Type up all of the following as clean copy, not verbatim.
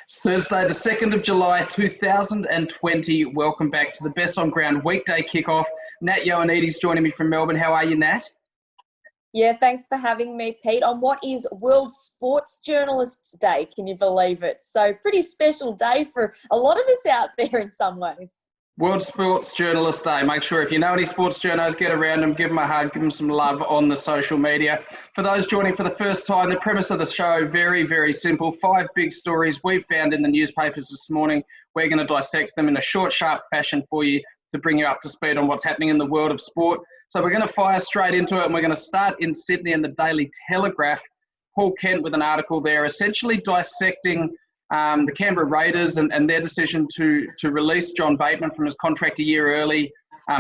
It's Thursday, the 2nd of July, 2020. Welcome back to the best on ground weekday kickoff. Nat Yoannidis joining me from Melbourne. How are you, Nat? Yeah, thanks for having me, Pete, on what is World Sports Journalist Day. Can you believe it? So pretty special day for a lot of us out there in some ways. World Sports Journalist Day. Make sure if you know any sports journos, get around them, give them a hug, give them some love on the social media. For those joining for the first time, the premise of the show, very, very simple. 5 big stories we've found in the newspapers this morning. We're going to dissect them in a short, sharp fashion for you to bring you up to speed on what's happening in the world of sport. So we're going to fire straight into it, and we're going to start in Sydney in the Daily Telegraph. Paul Kent with an article there essentially dissecting the Canberra Raiders and their decision to release John Bateman from his contract a year early.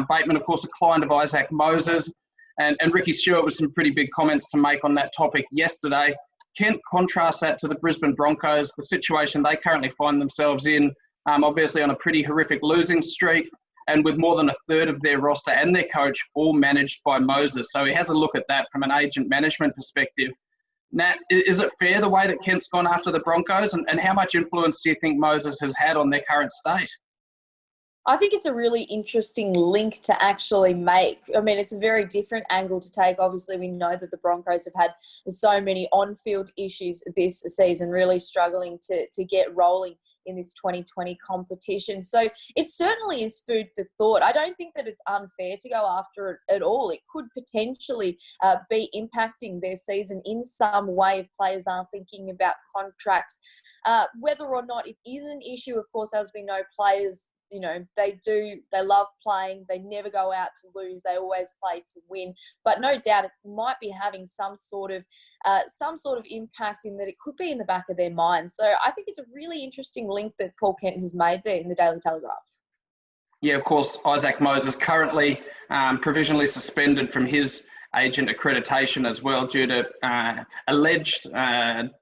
Bateman, of course, a client of Isaac Moses, and Ricky Stewart with some pretty big comments to make on that topic yesterday. Kent contrasts that to the Brisbane Broncos, the situation they currently find themselves in, obviously on a pretty horrific losing streak, and with more than a third of their roster and their coach all managed by Moses. So he has a look at that from an agent management perspective. Nat, is it fair the way that Kent's gone after the Broncos, and how much influence do you think Moses has had on their current state? I think it's a really interesting link to actually make. I mean, it's a very different angle to take. Obviously, we know that the Broncos have had so many on-field issues this season, really struggling to get rolling in this 2020 competition. So it certainly is food for thought. I don't think that it's unfair to go after it at all. It could potentially be impacting their season in some way if players aren't thinking about contracts. Whether or not it is an issue, of course, as we know, players, you know, they love playing. They never go out to lose. They always play to win. But no doubt it might be having some sort of impact in that it could be in the back of their minds. So I think it's a really interesting link that Paul Kent has made there in the Daily Telegraph. Yeah, of course, Isaac Moses currently provisionally suspended from his agent accreditation as well due to alleged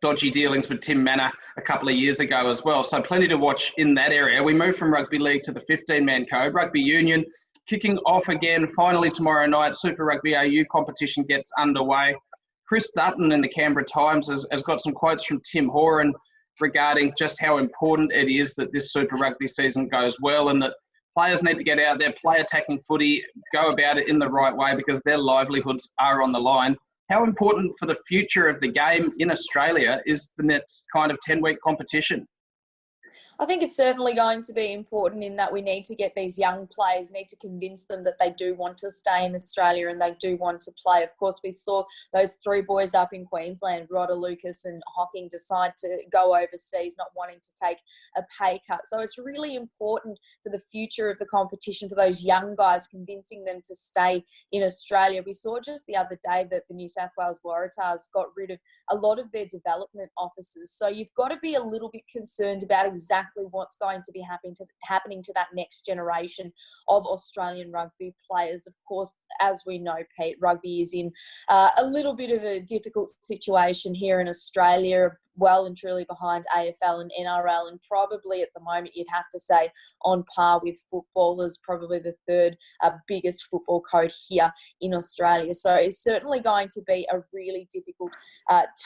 dodgy dealings with Tim Manor a couple of years ago as well. So plenty to watch in that area. We move from rugby league to the 15-man code. Rugby union kicking off again finally tomorrow night. Super Rugby AU competition gets underway. Chris Dutton in the Canberra Times has got some quotes from Tim Horan regarding just how important it is that this Super Rugby season goes well, and that players need to get out there, play attacking footy, go about it in the right way because their livelihoods are on the line. How important for the future of the game in Australia is the next kind of 10-week competition? I think it's certainly going to be important in that we need to get these young players, need to convince them that they do want to stay in Australia and they do want to play. Of course, we saw those 3 boys up in Queensland, Rodder, Lucas and Hocking, decide to go overseas, not wanting to take a pay cut. So it's really important for the future of the competition for those young guys, convincing them to stay in Australia. We saw just the other day that the New South Wales Waratahs got rid of a lot of their development officers. So you've got to be a little bit concerned about exactly what's going to be happening to that next generation of Australian rugby players. Of course, as we know, Pete, rugby is in a little bit of a difficult situation here in Australia, well and truly behind AFL and NRL, and probably at the moment you'd have to say on par with football as probably the 3rd biggest football code here in Australia. So it's certainly going to be a really difficult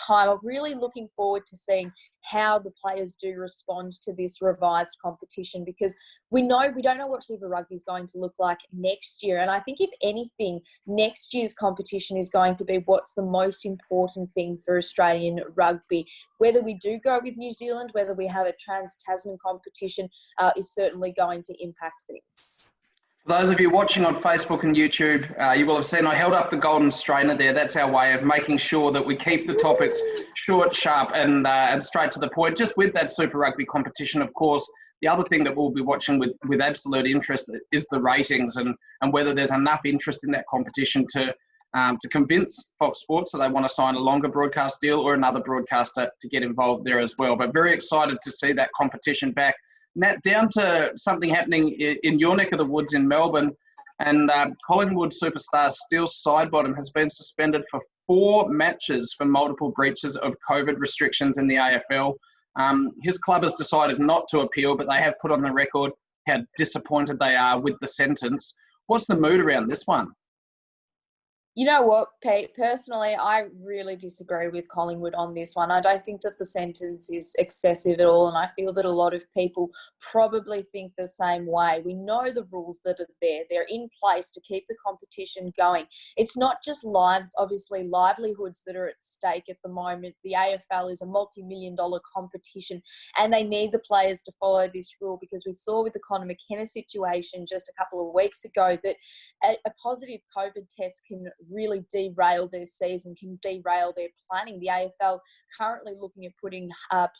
time. I'm really looking forward to seeing how the players do respond to this revised competition, because we don't know what Super Rugby is going to look like next year. And I think if anything, next year's competition is going to be what's the most important thing for Australian rugby. Whether we do go with New Zealand, whether we have a trans-Tasman competition, is certainly going to impact things. For those of you watching on Facebook and YouTube, you will have seen I held up the golden strainer there. That's our way of making sure that we keep the topics short, sharp and straight to the point. Just with that Super Rugby competition, of course, the other thing that we'll be watching with absolute interest is the ratings and whether there's enough interest in that competition to convince Fox Sports that they want to sign a longer broadcast deal or another broadcaster to get involved there as well. But very excited to see that competition back. Nat, down to something happening in your neck of the woods in Melbourne, and Collingwood superstar Steele Sidebottom has been suspended for 4 matches for multiple breaches of COVID restrictions in the AFL. His club has decided not to appeal, but they have put on the record how disappointed they are with the sentence. What's the mood around this one? You know what, Pete? Personally, I really disagree with Collingwood on this one. I don't think that the sentence is excessive at all, and I feel that a lot of people probably think the same way. We know the rules that are there. They're in place to keep the competition going. It's not just lives, obviously livelihoods that are at stake at the moment. The AFL is a multi-million-dollar competition, and they need the players to follow this rule, because we saw with the Conor McKenna situation just a couple of weeks ago that a positive COVID test can really derail their season, can derail their planning. The AFL currently looking at putting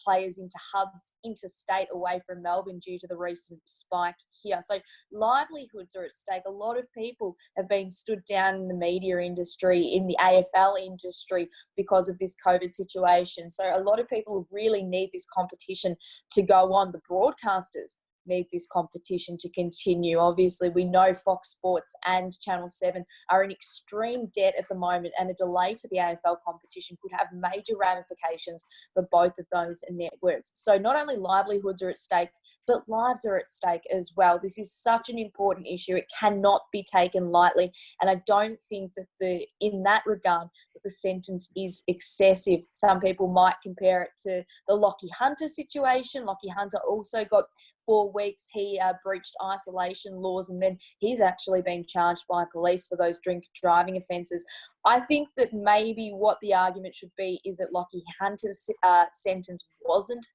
players into hubs interstate away from Melbourne due to the recent spike here. So livelihoods are at stake. A lot of people have been stood down in the media industry, in the AFL industry, because of this COVID situation. So a lot of people really need this competition to go on. The broadcasters need this competition to continue. Obviously, we know Fox Sports and Channel 7 are in extreme debt at the moment, and a delay to the AFL competition could have major ramifications for both of those networks. So not only livelihoods are at stake, but lives are at stake as well. This is such an important issue. It cannot be taken lightly, and I don't think that in that regard, that the sentence is excessive. Some people might compare it to the Lockie Hunter situation. Lockie Hunter also got 4 weeks. He breached isolation laws, and then he's actually been charged by police for those drink driving offences. I think that maybe what the argument should be is that Lockie Hunter's sentence wasn't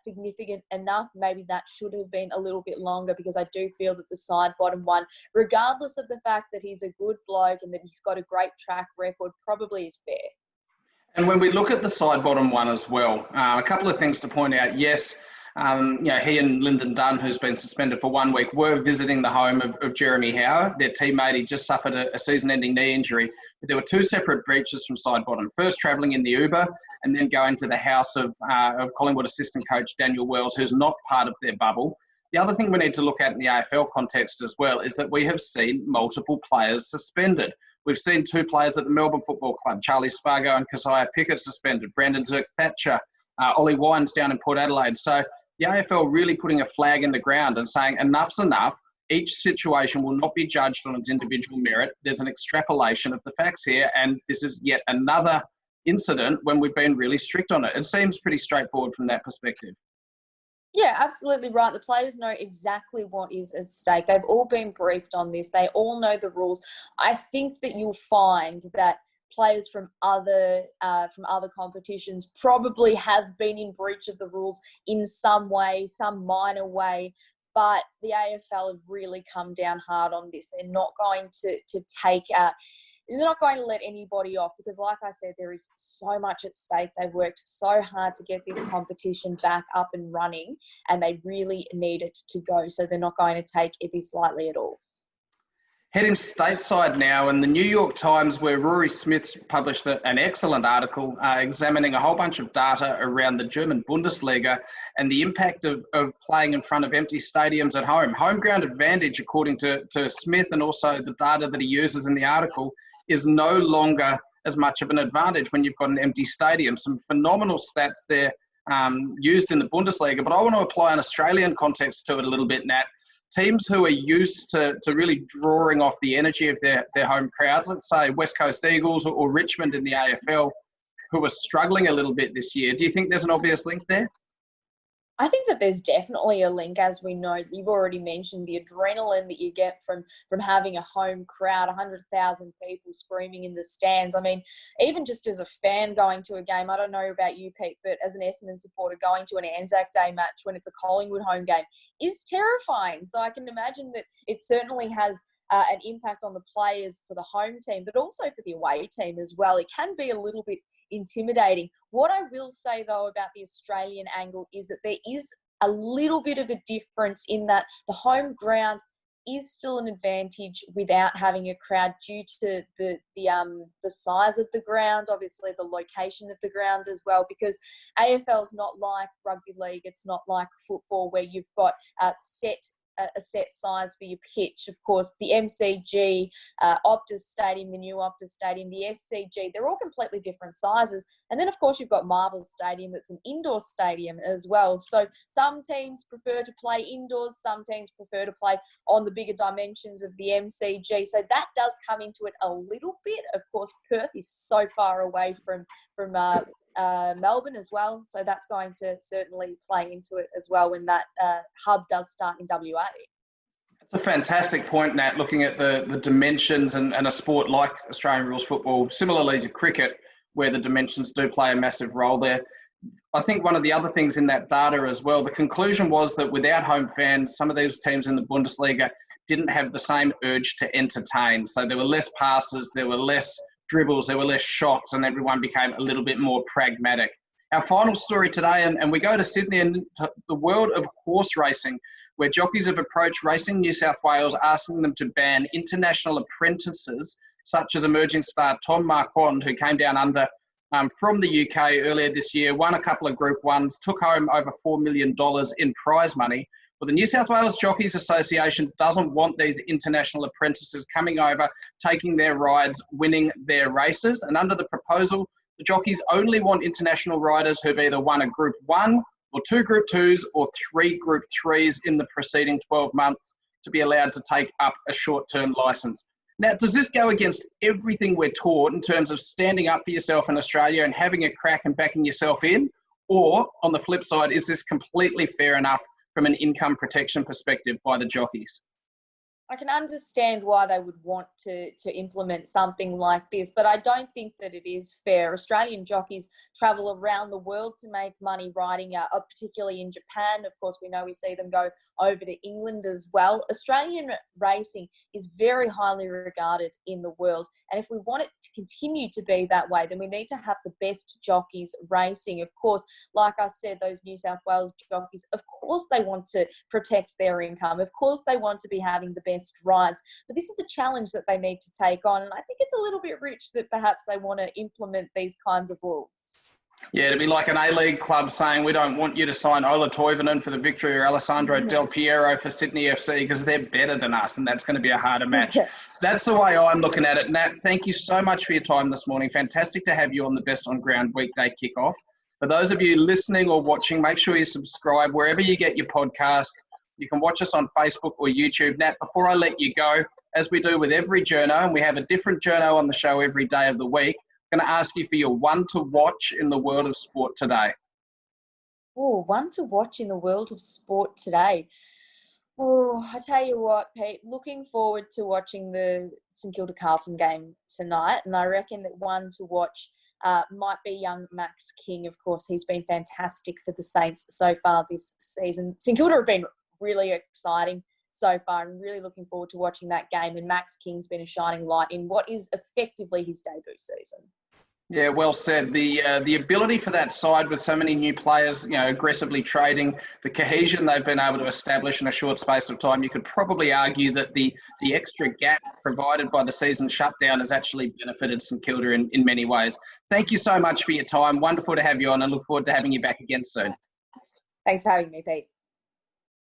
significant enough. Maybe that should have been a little bit longer, because I do feel that the Sidebottom one, regardless of the fact that he's a good bloke and that he's got a great track record, probably is fair. And when we look at the Sidebottom one as well, a couple of things to point out. Yes, he and Lyndon Dunn, who's been suspended for 1 week, were visiting the home of Jeremy Howe, their teammate. He just suffered a season-ending knee injury. But there were 2 separate breaches from Sidebottom. First, travelling in the Uber, and then going to the house of Collingwood assistant coach Daniel Wells, who's not part of their bubble. The other thing we need to look at in the AFL context as well is that we have seen multiple players suspended. We've seen 2 players at the Melbourne Football Club, Charlie Spargo and Keziah Pickett, suspended. Brandon Zerk-Thatcher, Ollie Wines down in Port Adelaide. So the AFL really putting a flag in the ground and saying enough's enough. Each situation will not be judged on its individual merit. There's an extrapolation of the facts here, and this is yet another incident when we've been really strict on it. It seems pretty straightforward from that perspective. Yeah, absolutely right. The players know exactly what is at stake. They've all been briefed on this. They all know the rules. I think that you'll find that players from other competitions probably have been in breach of the rules in some way, some minor way, but the AFL have really come down hard on this. They're not going to take they're not going to let anybody off, because like I said, there is so much at stake. They've worked so hard to get this competition back up and running, and they really need it to go. So they're not going to take this lightly at all. Heading stateside now, in the New York Times, where Rory Smith's published an excellent article examining a whole bunch of data around the German Bundesliga and the impact of playing in front of empty stadiums at home. Home ground advantage, according to Smith, and also the data that he uses in the article, is no longer as much of an advantage when you've got an empty stadium. Some phenomenal stats there used in the Bundesliga, but I want to apply an Australian context to it a little bit, Nat. Teams who are used to really drawing off the energy of their home crowds, let's say West Coast Eagles or Richmond in the AFL, who are struggling a little bit this year. Do you think there's an obvious link there? I think that there's definitely a link. As we know, you've already mentioned the adrenaline that you get from having a home crowd, 100,000 people screaming in the stands. I mean, even just as a fan going to a game, I don't know about you, Pete, but as an Essendon supporter, going to an Anzac Day match when it's a Collingwood home game is terrifying. So I can imagine that it certainly has an impact on the players for the home team, but also for the away team as well. It can be a little bit intimidating. What I will say, though, about the Australian angle is that there is a little bit of a difference in that the home ground is still an advantage without having a crowd due to the size of the ground, obviously the location of the ground as well, because AFL's not like rugby league, it's not like football where you've got set a set size for your pitch. Of course, the MCG, Optus Stadium, the new Optus Stadium, the SCG, they're all completely different sizes. And then, of course, you've got Marvel Stadium that's an indoor stadium as well. So some teams prefer to play indoors, some teams prefer to play on the bigger dimensions of the MCG. So that does come into it a little bit. Of course, Perth is so far away from Melbourne as well. So that's going to certainly play into it as well when that hub does start in WA. It's a fantastic point, Nat, looking at the dimensions and a sport like Australian rules football, similarly to cricket, where the dimensions do play a massive role there. I think one of the other things in that data as well, the conclusion was that without home fans, some of these teams in the Bundesliga didn't have the same urge to entertain. So there were less passes, there were less dribbles, there were less shots, and everyone became a little bit more pragmatic. Our final story today, and we go to Sydney and to the world of horse racing, where jockeys have approached Racing New South Wales asking them to ban international apprentices, such as emerging star Tom Marquand, who came down under from the UK earlier this year, won a couple of Group 1s, took home over $4 million in prize money. Well, the New South Wales Jockeys Association doesn't want these international apprentices coming over, taking their rides, winning their races. And under the proposal, the jockeys only want international riders who've either won a Group 1 or 2 Group 2s or 3 Group 3s in the preceding 12 months to be allowed to take up a short-term licence. Now, does this go against everything we're taught in terms of standing up for yourself in Australia and having a crack and backing yourself in? Or, on the flip side, is this completely fair enough from an income protection perspective by the jockeys? I can understand why they would want to implement something like this, but I don't think that it is fair. Australian jockeys travel around the world to make money riding, particularly in Japan. Of course, we know we see them go over to England as well. Australian racing is very highly regarded in the world, and if we want it to continue to be that way, then we need to have the best jockeys racing. Of course, like I said, those New South Wales jockeys, of course they want to protect their income. Of course they want to be having the best rides, but this is a challenge that they need to take on, and I think it's a little bit rich that perhaps they want to implement these kinds of rules. Yeah, it'd be like an A-League club saying, we don't want you to sign Ola Toivonen for the Victory or Alessandro Del Piero for Sydney FC because they're better than us, and that's going to be a harder match. That's the way I'm looking at it. Nat, thank you so much for your time this morning. Fantastic to have you on the Best On Ground Weekday Kickoff. For those of you listening or watching, make sure you subscribe wherever you get your podcast. You can watch us on Facebook or YouTube. Nat, before I let you go, as we do with every journo, and we have a different journo on the show every day of the week, I'm going to ask you for your one to watch in the world of sport today. Oh, one to watch in the world of sport today. Oh, I tell you what, Pete, looking forward to watching the St Kilda Carlton game tonight, and I reckon that one to watch might be young Max King. Of course, he's been fantastic for the Saints so far this season. St Kilda have been really exciting so far. I'm really looking forward to watching that game, and Max King's been a shining light in what is effectively his debut season. Yeah, well said. The ability for that side with so many new players, aggressively trading, the cohesion they've been able to establish in a short space of time, you could probably argue that the extra gap provided by the season shutdown has actually benefited St Kilda in many ways. Thank you so much for your time. Wonderful to have you on, and look forward to having you back again soon. Thanks for having me, Pete.